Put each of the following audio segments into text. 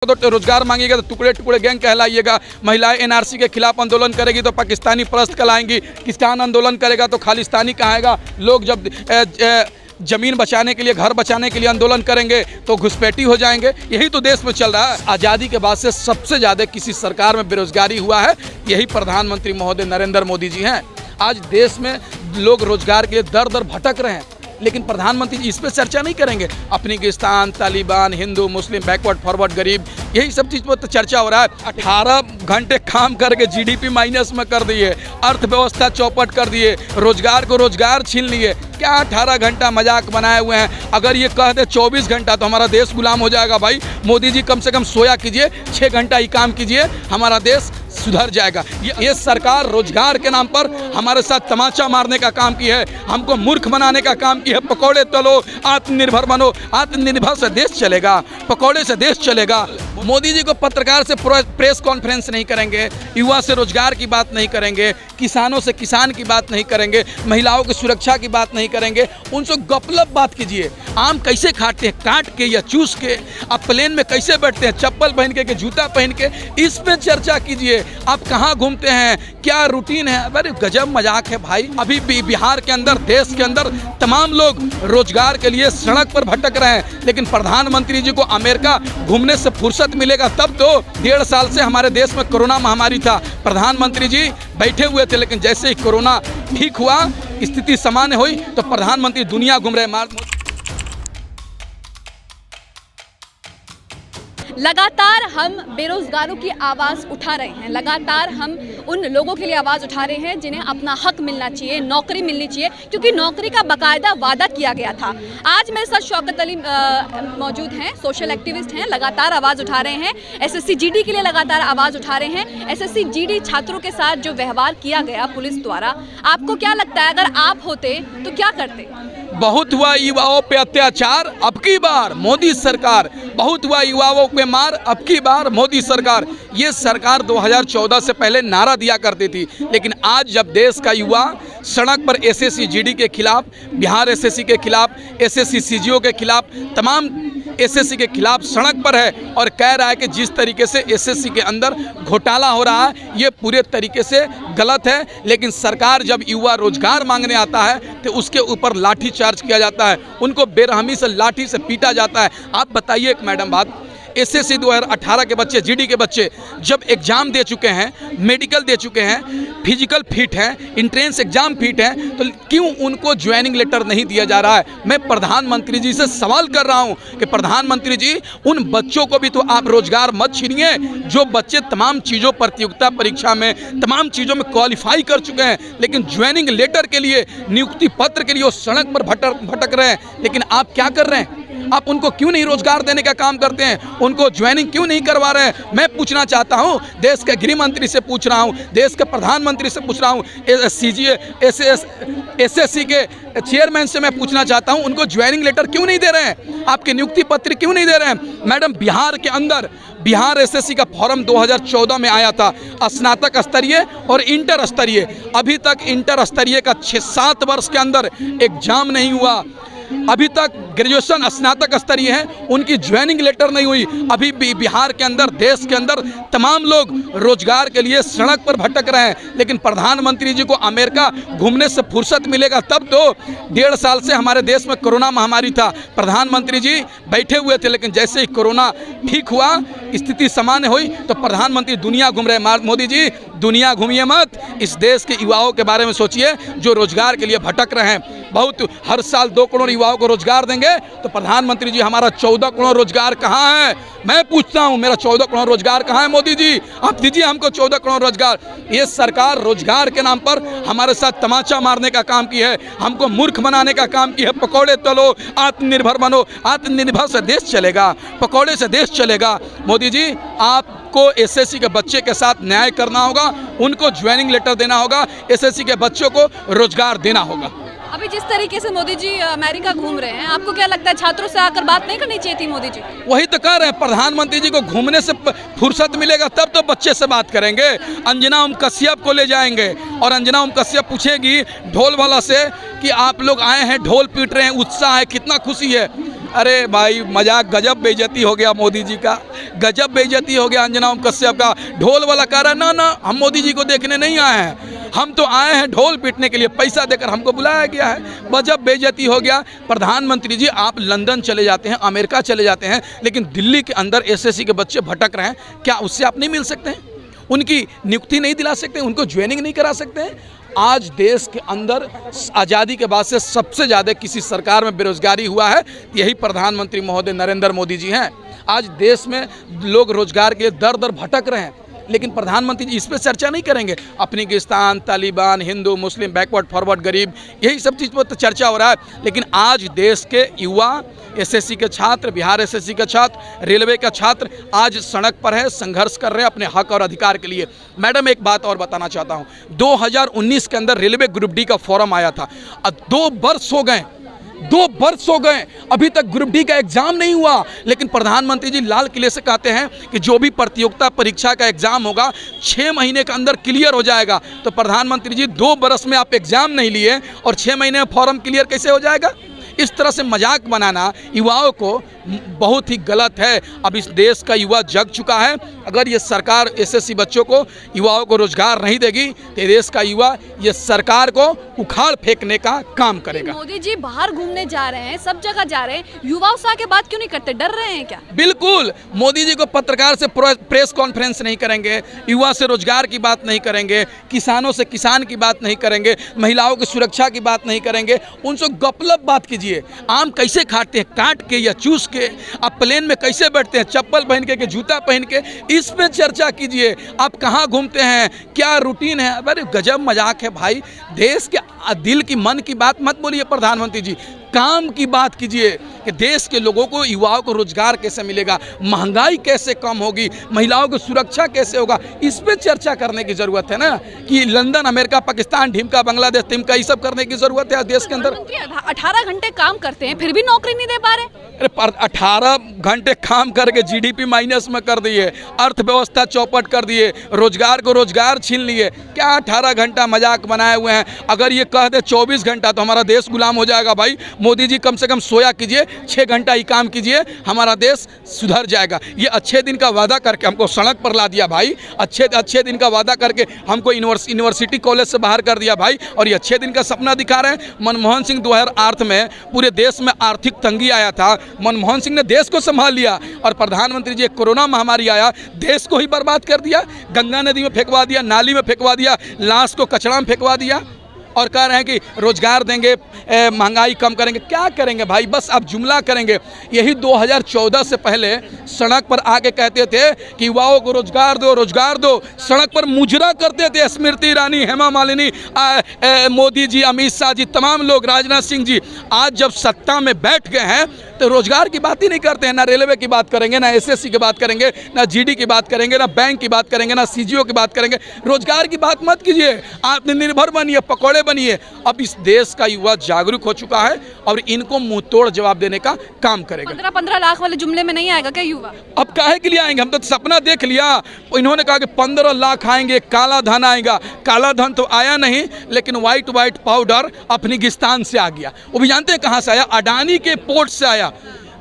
तो रोजगार मांगेगा तो टुकड़े टुकड़े गैंग कहलाइएगा। महिलाएं एनआरसी के खिलाफ आंदोलन करेगी तो पाकिस्तानी परस्त कहलाएंगी। किसान आंदोलन करेगा तो खालिस्तानी कहाएगा। लोग जब जमीन बचाने के लिए, घर बचाने के लिए आंदोलन करेंगे तो घुसपैठी हो जाएंगे। यही तो देश में चल रहा है। आज़ादी के बाद से सबसे ज़्यादा किसी सरकार में बेरोजगारी हुआ है, यही प्रधानमंत्री महोदय नरेंद्र मोदी जी हैं। आज देश में लोग रोजगार के लिए दर दर भटक रहे हैं, लेकिन प्रधानमंत्री जी इस पर चर्चा नहीं करेंगे। अफगानिस्तान, तालिबान, हिंदू, मुस्लिम, बैकवर्ड, फॉरवर्ड, गरीब, यही सब चीज़ पर तो चर्चा हो रहा है। 18 घंटे काम करके जीडीपी माइनस में कर दिए, अर्थव्यवस्था चौपट कर दिए, रोजगार को रोजगार छीन लिए। क्या 18 घंटा मजाक बनाए हुए हैं? अगर ये कह दे 24 घंटा तो हमारा देश गुलाम हो जाएगा। भाई मोदी जी कम से कम सोया कीजिए, 6 घंटा ही काम कीजिए, हमारा देश सुधर जाएगा। ये सरकार रोजगार के नाम पर हमारे साथ तमाचा मारने का काम की है, हमको मूर्ख बनाने का काम की है। पकौड़े तलो, आत्मनिर्भर बनो, आत्मनिर्भर से देश चलेगा, पकौड़े से देश चलेगा। मोदी जी को पत्रकार से प्रेस कॉन्फ्रेंस नहीं करेंगे, युवा से रोजगार की बात नहीं करेंगे, किसानों से किसान की बात नहीं करेंगे, महिलाओं की सुरक्षा की बात नहीं करेंगे। उनसे गपलप बात कीजिए। आम कैसे खाते हैं, काट के या चूस के? आप प्लेन में कैसे बैठते हैं, चप्पल पहन के जूता पहन के? इस पे चर्चा कीजिए। आप कहाँ घूमते हैं, क्या रूटीन है? अरे गजब मजाक है भाई। अभी बिहार के अंदर, देश के अंदर तमाम लोग रोजगार के लिए सड़क पर भटक रहे हैं, लेकिन प्रधानमंत्री जी को अमेरिका घूमने से फुर्सत मिलेगा तब तो। 1.5 साल से हमारे देश में कोरोना महामारी था, प्रधानमंत्री जी बैठे हुए थे, लेकिन जैसे ही कोरोना ठीक हुआ, स्थिति सामान्य हुई तो प्रधानमंत्री दुनिया घूम रहे। लगातार हम बेरोजगारों की आवाज़ उठा रहे हैं, लगातार हम उन लोगों के लिए आवाज़ उठा रहे हैं जिन्हें अपना हक मिलना चाहिए, नौकरी मिलनी चाहिए, क्योंकि नौकरी का बाकायदा वादा किया गया था। आज मेरे साथ शौकत अली मौजूद हैं, सोशल एक्टिविस्ट हैं, लगातार आवाज़ उठा रहे हैं। एसएससी जीडी के लिए लगातार आवाज़ उठा रहे हैं। एसएससी जीडी छात्रों के साथ जो व्यवहार किया गया पुलिस द्वारा, आपको क्या लगता है अगर आप होते तो क्या करते? बहुत हुआ युवाओं पे अत्याचार, अब की बार मोदी सरकार। बहुत हुआ युवाओं पे मार, अब की बार मोदी सरकार। ये सरकार 2014 से पहले नारा दिया करती थी, लेकिन आज जब देश का युवा सड़क पर एसएससी जीडी के खिलाफ, बिहार एसएससी के खिलाफ, एसएससी सीजीओ के खिलाफ, तमाम एसएससी के खिलाफ सड़क पर है और कह रहा है कि जिस तरीके से एसएससी के अंदर घोटाला हो रहा है, ये पूरे तरीके से गलत है। लेकिन सरकार जब युवा रोजगार मांगने आता है तो उसके ऊपर लाठी चार्ज किया जाता है, उनको बेरहमी से लाठी से पीटा जाता है। आप बताइए एक मैडम बात, एसएससी 2018 के बच्चे, जीडी के बच्चे जब एग्ज़ाम दे चुके हैं, मेडिकल दे चुके हैं, फिजिकल फिट हैं, इंट्रेंस एग्ज़ाम फिट हैं, तो क्यों उनको ज्वाइनिंग लेटर नहीं दिया जा रहा है? मैं प्रधानमंत्री जी से सवाल कर रहा हूं कि प्रधानमंत्री जी, उन बच्चों को भी तो आप रोजगार मत छीनिए जो बच्चे तमाम चीज़ों, प्रतियोगिता परीक्षा में तमाम चीज़ों में क्वालिफाई कर चुके हैं, लेकिन ज्वाइनिंग लेटर के लिए, नियुक्ति पत्र के लिए वो सड़क पर भटक रहे हैं। लेकिन आप क्या कर रहे हैं? आप उनको क्यों नहीं रोजगार देने का काम करते हैं? उनको ज्वाइनिंग क्यों नहीं करवा रहे हैं? मैं पूछना चाहता हूं, देश के गृह मंत्री से पूछ रहा हूं, देश के प्रधानमंत्री से पूछ रहा हूं, एसएससी के चेयरमैन से मैं पूछना चाहता हूं, उनको ज्वाइनिंग लेटर क्यों नहीं दे रहे हैं? आपके नियुक्ति पत्र क्यों नहीं दे रहे हैं? मैडम, बिहार के अंदर बिहार एसएससी का फॉर्म 2014 में आया था, स्नातक स्तरीय और इंटर स्तरीय। अभी तक इंटर स्तरीय का 6-7 वर्ष के अंदर एग्जाम नहीं हुआ। अभी तक ग्रेजुएशन स्नातक स्तरीय है, उनकी ज्वाइनिंग लेटर नहीं हुई। अभी भी बिहार के अंदर, देश के अंदर तमाम लोग रोजगार के लिए सड़क पर भटक रहे हैं, लेकिन प्रधानमंत्री जी को अमेरिका घूमने से फुर्सत मिलेगा तब तो। 1.5 साल से हमारे देश में कोरोना महामारी था, प्रधानमंत्री जी बैठे हुए थे, लेकिन जैसे ही कोरोना ठीक हुआ, स्थिति सामान्य हुई तो प्रधानमंत्री दुनिया घूम रहे। मोदी जी दुनिया घूमिए मत, इस देश के युवाओं के बारे में सोचिए जो रोजगार के लिए भटक रहे हैं। बहुत हर साल 2 करोड़ युवाओं को रोजगार देंगे, तो प्रधानमंत्री जी हमारा 14 करोड़ रोजगार कहाँ है? मैं पूछता हूँ, मेरा 14 करोड़ रोजगार कहाँ है? मोदी जी आप दीजिए हमको 14 करोड़ रोजगार। ये सरकार रोजगार के नाम पर हमारे साथ तमाचा मारने का काम की है, हमको मूर्ख बनाने का काम की है। पकौड़े तलो, आत्मनिर्भर बनो, आत्मनिर्भर से देश चलेगा, पकौड़े से देश चलेगा। मोदी जी, आपको एसएससी के बच्चे के साथ न्याय करना होगा, उनको ज्वाइनिंग लेटर देना होगा, एसएससी के बच्चों को रोजगार देना होगा। अभी जिस तरीके से मोदी जी अमेरिका घूम रहे हैं, आपको क्या लगता है छात्रों से आकर बात नहीं करनी चाहिए थी मोदी जी? वही तो कह रहे हैं, प्रधानमंत्री जी को घूमने से फुर्सत मिलेगा तब तो बच्चे से बात करेंगे। अंजना ओम कश्यप को ले जाएंगे और अंजना ओम कश्यप पूछेगी ढोल वाला से कि आप लोग आए हैं, ढोल पीट रहे हैं, उत्साह है, कितना खुशी है। अरे भाई मजाक, गजब बेइज्जती हो गया मोदी जी का, गजब बेइज्जती हो गया अंजना ओम कश्यप का। ढोल वाला कह रहा है ना ना हम मोदी जी को देखने नहीं आए हैं, हम तो आए हैं ढोल पीटने के लिए, पैसा देकर हमको बुलाया गया है। गजब बेइज्जती हो गया। प्रधानमंत्री जी आप लंदन चले जाते हैं, अमेरिका चले जाते हैं, लेकिन दिल्ली के अंदर एसएससी के बच्चे भटक रहे हैं, क्या उससे आप नहीं मिल सकते हैं? उनकी नियुक्ति नहीं दिला सकते, उनको ज्वाइनिंग नहीं करा सकते हैं? आज देश के अंदर आज़ादी के बाद से सबसे ज़्यादा किसी सरकार में बेरोजगारी हुआ है, यही प्रधानमंत्री महोदय नरेंद्र मोदी जी हैं। आज देश में लोग रोजगार के लिए दर दर भटक रहे हैं, लेकिन प्रधानमंत्री जी इस पर चर्चा नहीं करेंगे। अफगानिस्तान, तालिबान, हिंदू मुस्लिम, बैकवर्ड फॉरवर्ड, गरीब, यही सब चीज़ पर तो चर्चा हो रहा है। लेकिन आज देश के युवा, एसएससी के छात्र, बिहार एसएससी के छात्र, रेलवे का छात्र आज सड़क पर है, संघर्ष कर रहे हैं अपने हक और अधिकार के लिए। मैडम एक बात और बताना चाहता हूँ, 2019 के अंदर रेलवे ग्रुप डी का फॉर्म आया था, अब 2 वर्ष हो गए, 2 वर्ष हो गए, अभी तक ग्रुप डी का एग्जाम नहीं हुआ। लेकिन प्रधानमंत्री जी लाल किले से कहते हैं कि जो भी प्रतियोगिता परीक्षा का एग्जाम होगा 6 महीने के अंदर क्लियर हो जाएगा। तो प्रधानमंत्री जी 2 बरस में आप एग्जाम नहीं लिए और 6 महीने में फॉर्म क्लियर कैसे हो जाएगा? इस तरह से मजाक बनाना युवाओं को बहुत ही गलत है। अब इस देश का युवा जग चुका है। अगर ये सरकार एसएससी बच्चों को, युवाओं को रोजगार नहीं देगी तो देश का युवा ये सरकार को उखाड़ फेंकने का काम करेगा। मोदी जी बाहर घूमने जा रहे हैं, सब जगह जा रहे हैं, युवाओं से आके बात क्यों नहीं करते? डर रहे हैं क्या? बिल्कुल, मोदी जी को पत्रकार से प्रेस कॉन्फ्रेंस नहीं करेंगे, युवा से रोजगार की बात नहीं करेंगे, किसानों से किसान की बात नहीं करेंगे, महिलाओं की सुरक्षा की बात नहीं करेंगे, उनसे गपलप बात कीजिए। आम कैसे खाते हैं, काट के या चूस के? आप प्लेन में कैसे बैठते हैं, चप्पल पहन के जूता पहन के? इस पे चर्चा कीजिए। आप कहाँ घूमते हैं, क्या रूटीन है? अरे गजब मजाक है भाई। देश के दिल की, मन की बात मत बोलिए प्रधानमंत्री जी, काम की बात कीजिए कि देश के लोगों को, युवाओं को रोजगार कैसे मिलेगा, महंगाई कैसे कम होगी, महिलाओं की सुरक्षा कैसे होगा, इस पे चर्चा करने की ज़रूरत है ना। कि लंदन, अमेरिका, पाकिस्तान, ढिमका, बांग्लादेश, तिमका, ये सब करने की ज़रूरत है आज देश के अंदर। 18 घंटे काम करते हैं फिर भी नौकरी नहीं दे पा रहे। अरे 18 घंटे काम करके जीडीपी माइनस में कर दिए, अर्थव्यवस्था चौपट कर दिए, रोजगार को रोजगार छीन लिए। क्या 18 घंटा मजाक बनाए हुए हैं? अगर ये कह दे 24 घंटा तो हमारा देश गुलाम हो जाएगा भाई। मोदी जी कम से कम सोया कीजिए, 6 घंटा ही काम कीजिए, हमारा देश सुधर जाएगा। ये अच्छे दिन का वादा करके हमको सड़क पर ला दिया भाई, अच्छे दिन का वादा करके हमको यूनिवर्सिटी कॉलेज से बाहर कर दिया भाई, और ये अच्छे दिन का सपना दिखा रहे हैं। मनमोहन सिंह 2008 में पूरे देश में आर्थिक तंगी आया था, मनमोहन सिंह ने देश को संभाल लिया, और प्रधानमंत्री जी कोरोना महामारी आया, देश को ही बर्बाद कर दिया, गंगा नदी में फेंकवा दिया, नाली में फेंकवा दिया, लाश को कचरा में फेंकवा दिया, और कह रहे हैं कि रोजगार देंगे, महंगाई कम करेंगे। क्या करेंगे भाई? बस आप जुमला करेंगे। यही 2014 से पहले सड़क पर आके कहते थे कि युवाओं को रोजगार दो, रोजगार दो, सड़क पर मुजरा करते थे स्मृति ईरानी, हेमा मालिनी, मोदी जी, अमित शाह जी, तमाम लोग, राजनाथ सिंह जी। आज जब सत्ता में बैठ गए हैं तो रोजगार की बात ही नहीं करते हैं। ना रेलवे की बात करेंगे, ना एसएससी की बात करेंगे, ना जीडी की बात करेंगे, ना बैंक की बात करेंगे, ना सीजीओ की बात करेंगे। रोजगार की बात मत कीजिए, आत्मनिर्भर बनिए, पकौड़े बनिए। अब इस देश का युवा जागरूक हो चुका है और इनको मुंह तोड़ जवाब देने का काम करेगा। 15-15 लाख वाले जुमले में नहीं आएगा क्या युवा? अब काहे के लिए आएंगे? हम तो सपना देख लिया। इन्होंने कहा कि 15 लाख आएंगे, काला धन आएगा। काला धन तो आया नहीं, लेकिन व्हाइट पाउडर अफगानिस्तान से आ गया। वो भी जानते हैं कहाँ से आया? अडानी के पोर्ट से आया।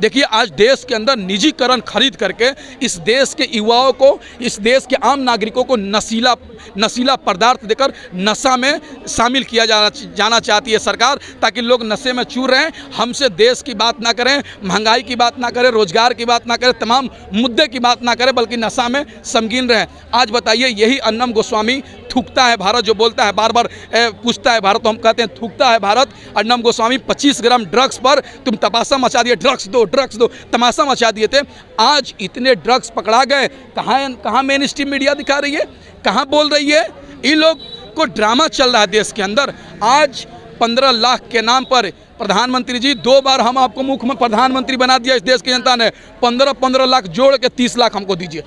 देखिए आज देश के अंदर निजीकरण खरीद करके इस देश के युवाओं को, इस देश के आम नागरिकों को नशीला पदार्थ देकर नशा में शामिल किया जाना चाहती है सरकार, ताकि लोग नशे में चूर रहे हैं। हमसे देश की बात ना करें, महंगाई की बात ना करें, रोजगार की बात ना करें, तमाम मुद्दे की बात ना करें, बल्कि नशा में समगीन रहें। आज बताइए, यही अन्नम गोस्वामी थूकता है भारत, जो बोलता है बार बार पूछता है भारत, तो हम कहते हैं थूकता है भारत। अन्नम गोस्वामी 25 ग्राम ड्रग्स पर तुम तमाशा मचा दिए, ड्रग्स दो, तमाशा मचा दिए थे। आज इतने ड्रग्स पकड़ा गए, कहाँ मेन स्ट्रीम मीडिया दिखा रही है, कहाँ बोल रही है? इन लोग को ड्रामा चल रहा है देश के अंदर। आज 15 लाख के नाम पर प्रधानमंत्री जी 2 बार हम आपको मुख्य प्रधानमंत्री बना दिया इस देश की जनता ने। 15 लाख जोड़ के 30 लाख हमको दीजिए।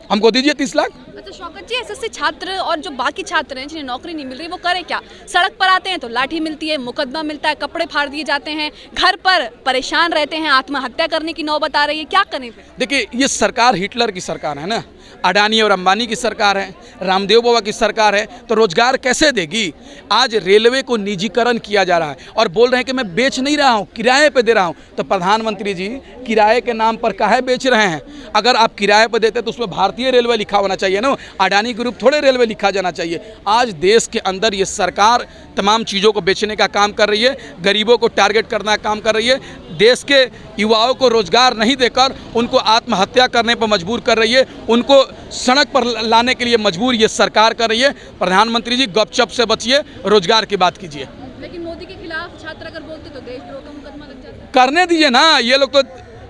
हमको दीजिए 30 लाख। अच्छा शौकत जी, एसएससी छात्र और जो बाकी छात्र हैं जिन्हें नौकरी नहीं मिल रही वो करें क्या? सड़क पर आते हैं तो लाठी मिलती है, मुकदमा मिलता है, कपड़े फाड़ दिए जाते हैं, घर पर परेशान रहते हैं, आत्महत्या करने की नौबत आ रही है, क्या करें फिर? देखिए ये सरकार हिटलर की सरकार है ना, अडानी और अंबानी की सरकार है, रामदेव बाबा की सरकार है, तो रोजगार कैसे देगी? आज रेलवे को निजीकरण किया जा रहा है और बोल रहे हैं कि मैं बेच नहीं रहा हूँ, किराए पे दे रहा हूँ। तो प्रधानमंत्री जी किराए के नाम पर काहे बेच रहे हैं? अगर आप किराए पे देते तो उसमें भारतीय रेलवे लिखा होना चाहिए ना, अडानी ग्रुप थोड़े रेलवे लिखा जाना चाहिए। आज देश के अंदर ये सरकार तमाम चीज़ों को बेचने का काम कर रही है, गरीबों को टारगेट करने का काम कर रही है, देश के युवाओं को रोजगार नहीं देकर उनको आत्महत्या करने पर मजबूर कर रही है, उनको सड़क पर लाने के लिए मजबूर ये सरकार कर रही है। प्रधानमंत्री जी गपशप से बचिए, रोजगार की बात कीजिए। लेकिन मोदी के खिलाफ छात्र अगर बोलते तो देशद्रोह का मुकदमा लग जाता है। करने दीजिए ना, ये लोग तो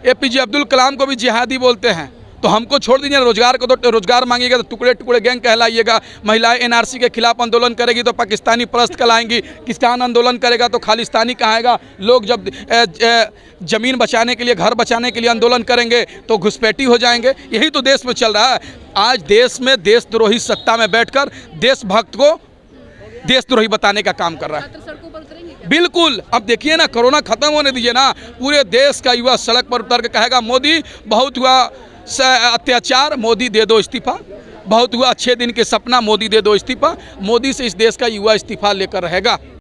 एपीजे अब्दुल कलाम को भी जिहादी बोलते हैं, तो हमको छोड़ दीजिए। रोजगार को तो रोजगार मांगिएगा तो टुकड़े टुकड़े गैंग कहलाइएगा। महिलाएं एनआरसी के खिलाफ आंदोलन करेगी तो पाकिस्तानी परस्त कहलाएंगी, किसान आंदोलन करेगा तो खालिस्तानी कहाएगा। लोग जब जमीन बचाने के लिए, घर बचाने के लिए आंदोलन करेंगे तो घुसपैठी हो जाएंगे। यही तो देश में चल रहा है। आज देश में देशद्रोही सत्ता में बैठकर देशभक्त को देशद्रोही बताने का काम कर रहा है। छात्र सड़कों पर उतरेंगे क्या? बिल्कुल। अब देखिए ना, कोरोना खत्म होने दीजिए ना, पूरे देश का युवा सड़क पर उतर के कहेगा मोदी बहुत हुआ अत्याचार, मोदी दे दो इस्तीफा। बहुत हुआ अच्छे दिन के सपना, मोदी दे दो इस्तीफा। मोदी से इस देश का युवा इस्तीफा लेकर रहेगा।